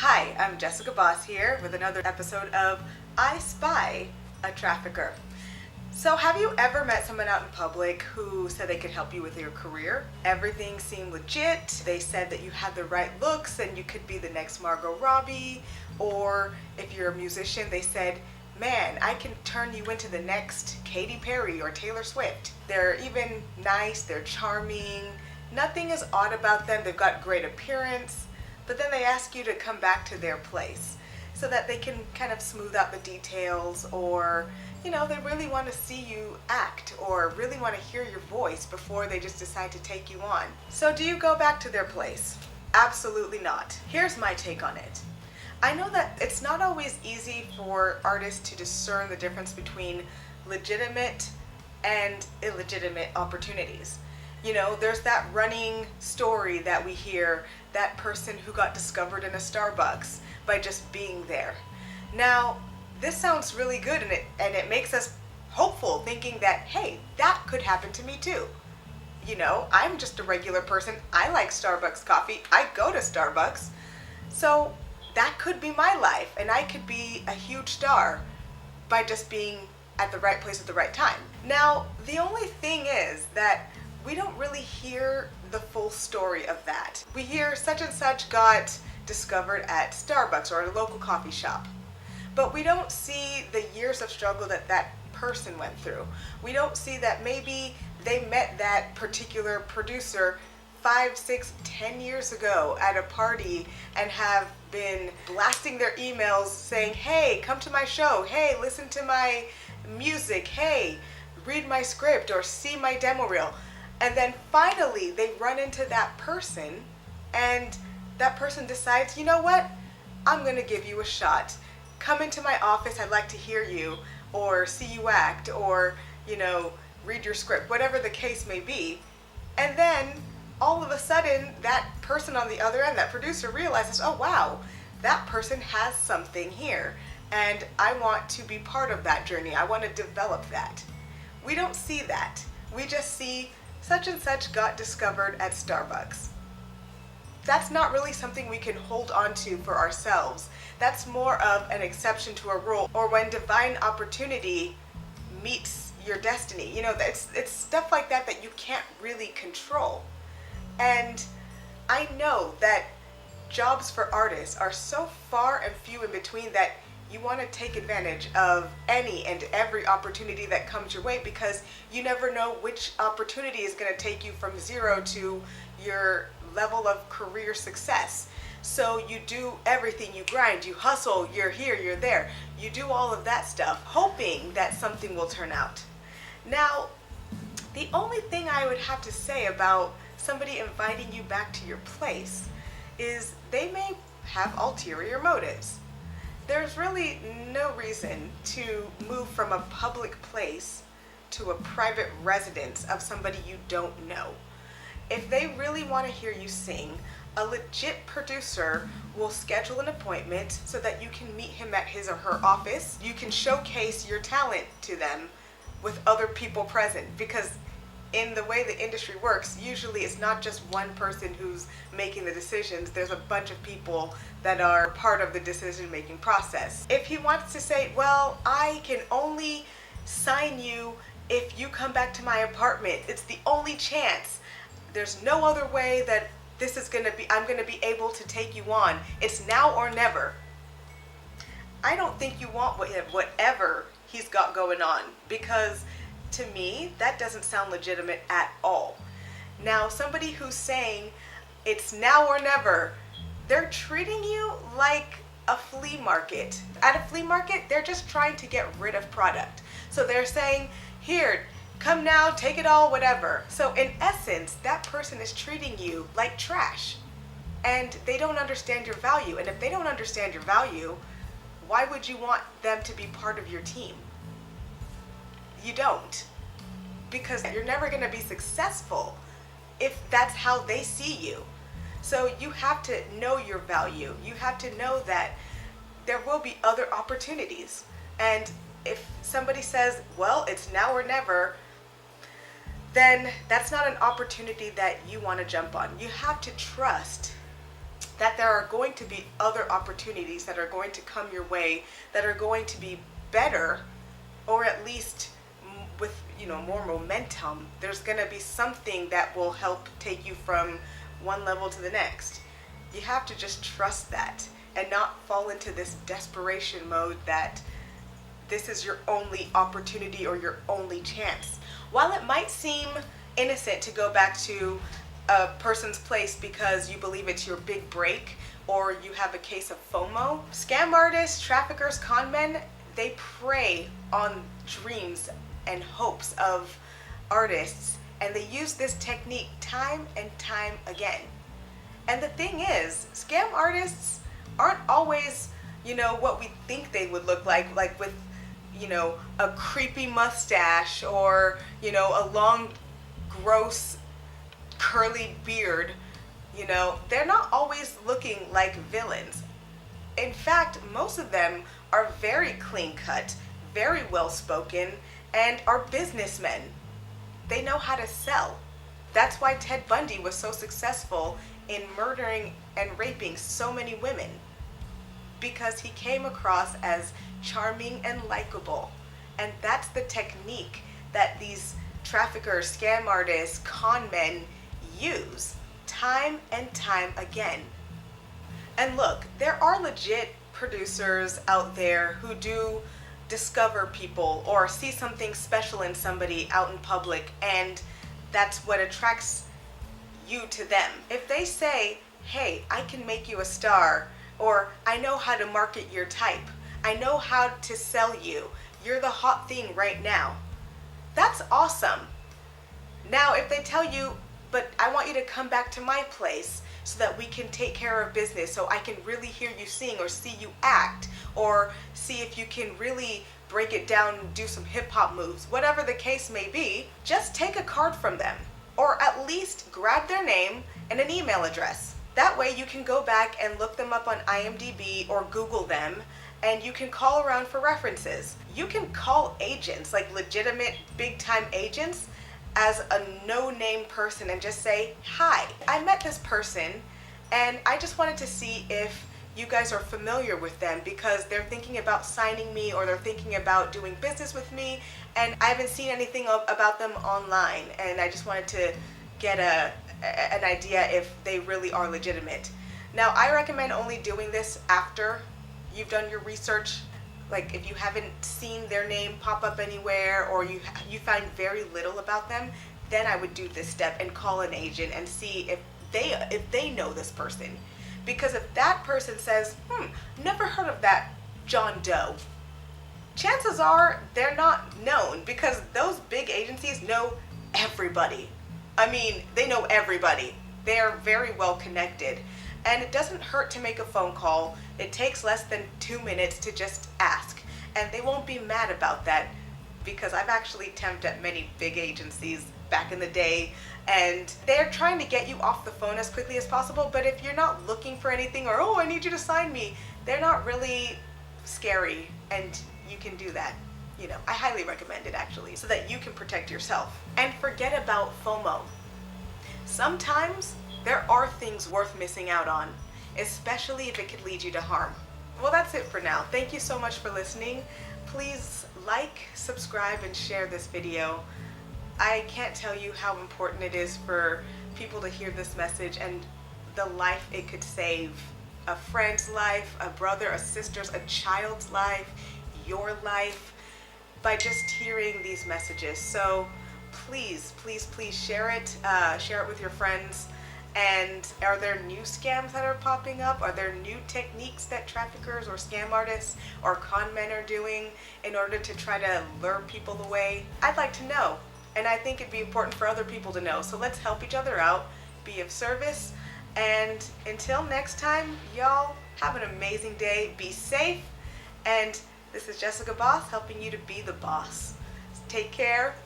Hi, I'm Jessica Boss here with another episode of I Spy a Trafficker. So have you ever met someone out in public who said they could help you with your career? Everything seemed legit. They said that you had the right looks and you could be the next Margot Robbie. Or if you're a musician, they said, man, I can turn you into the next Katy Perry or Taylor Swift. They're even nice, they're charming, nothing is odd about them, they've got great appearance, but then they ask you to come back to their place so that they can kind of smooth out the details, or they really want to see you act or really want to hear your voice before they just decide to take you on. So do you go back to their place? Absolutely not. Here's my take on it. I know that it's not always easy for artists to discern the difference between legitimate and illegitimate opportunities. There's that running story that we hear, that person who got discovered in a Starbucks by just being there. Now, this sounds really good and it makes us hopeful, thinking that, hey, that could happen to me too. I'm just a regular person. I like Starbucks coffee. I go to Starbucks. So that could be my life, and I could be a huge star by just being at the right place at the right time. Now, the only thing is that we don't really hear the full story of that. We hear such and such got discovered at Starbucks or at a local coffee shop, but we don't see the years of struggle that that person went through. We don't see that maybe they met that particular producer 5, 6, 10 years ago at a party and have been blasting their emails saying, hey, come to my show, hey, listen to my music, hey, read my script or see my demo reel. And then finally they run into that person and that person decides, you know what, I'm gonna give you a shot. Come into my office, I'd like to hear you or see you act or, read your script, whatever the case may be. And then all of a sudden that person on the other end, that producer, realizes, oh wow, that person has something here and I want to be part of that journey. I want to develop that. We don't see that. We just see such and such got discovered at Starbucks. That's not really something we can hold on to for ourselves. That's more of an exception to a rule, or when divine opportunity meets your destiny. It's stuff like that that you can't really control. And I know that jobs for artists are so far and few in between that you want to take advantage of any and every opportunity that comes your way, because you never know which opportunity is going to take you from zero to your level of career success. So you do everything, you grind, you hustle, you're here, you're there. You do all of that stuff, hoping that something will turn out. Now, the only thing I would have to say about somebody inviting you back to your place is they may have ulterior motives. There's really no reason to move from a public place to a private residence of somebody you don't know. If they really want to hear you sing, a legit producer will schedule an appointment so that you can meet him at his or her office. You can showcase your talent to them with other people present, because in the way the industry works, usually it's not just one person who's making the decisions. There's a bunch of people that are part of the decision-making process. If he wants to say, well, I can only sign you if you come back to my apartment, it's the only chance. There's no other way that I'm gonna be able to take you on. It's now or never. I don't think you want whatever he's got going on, because to me, that doesn't sound legitimate at all. Now, somebody who's saying it's now or never, they're treating you like a flea market. At a flea market, they're just trying to get rid of product. So they're saying, here, come now, take it all, whatever. So in essence, that person is treating you like trash. And they don't understand your value. And if they don't understand your value, why would you want them to be part of your team? You don't, because you're never going to be successful if that's how they see you. So you have to know your value. You have to know that there will be other opportunities. And if somebody says, well, it's now or never, then that's not an opportunity that you want to jump on. You have to trust that there are going to be other opportunities that are going to come your way that are going to be better, or at least with more momentum. There's going to be something that will help take you from one level to the next. You have to just trust that and not fall into this desperation mode that this is your only opportunity or your only chance. While it might seem innocent to go back to a person's place because you believe it's your big break or you have a case of FOMO, scam artists, traffickers, con men, they prey on dreams and hopes of artists, and they use this technique time and time again. And the thing is, scam artists aren't always, what we think they would look like with, a creepy mustache or, a long, gross, curly beard. They're not always looking like villains. In fact, most of them are very clean cut, very well spoken, and are businessmen. They know how to sell. That's why Ted Bundy was so successful in murdering and raping so many women, because he came across as charming and likable. And that's the technique that these traffickers, scam artists, con men use time and time again. And look, there are legit producers out there who do discover people or see something special in somebody out in public, and that's what attracts you to them. If they say, hey, I can make you a star, or I know how to market your type, I know how to sell you, you're the hot thing right now, that's awesome. Now, if they tell you, but I want you to come back to my place so that we can take care of business, so I can really hear you sing or see you act, or see if you can really break it down and do some hip-hop moves, whatever the case may be, just take a card from them, or at least grab their name and an email address. That way you can go back and look them up on IMDb or Google them, and you can call around for references. You can call agents, like legitimate big-time agents, as a no-name person and just say, hi, I met this person and I just wanted to see if you guys are familiar with them because they're thinking about signing me or they're thinking about doing business with me, and I haven't seen anything about them online, and I just wanted to get an idea if they really are legitimate. Now, I recommend only doing this after you've done your research. Like if you haven't seen their name pop up anywhere or you find very little about them, then I would do this step and call an agent and see if they know this person. Because if that person says, never heard of that John Doe, chances are they're not known, because those big agencies know everybody. I mean, they know everybody. They are very well connected. And it doesn't hurt to make a phone call. It takes less than 2 minutes to just ask. And they won't be mad about that, because I've actually temped at many big agencies back in the day, and they're trying to get you off the phone as quickly as possible. But if you're not looking for anything, or, oh, I need you to sign me, they're not really scary, and you can do that. I highly recommend it, actually, so that you can protect yourself. And forget about FOMO. Sometimes there are things worth missing out on, especially if it could lead you to harm. Well, that's it for now. Thank you so much for listening. Please like, subscribe, and share this video. I can't tell you how important it is for people to hear this message and the life it could save. A friend's life, a brother, a sister's, a child's life, your life, by just hearing these messages. So please, please, please share it with your friends. And are there new scams that are popping up? Are there new techniques that traffickers or scam artists or con men are doing in order to try to lure people away? I'd like to know, and I think it'd be important for other people to know. So let's help each other out, be of service, and until next time, y'all have an amazing day, be safe, and this is Jessica Boss helping you to be the boss. Take care.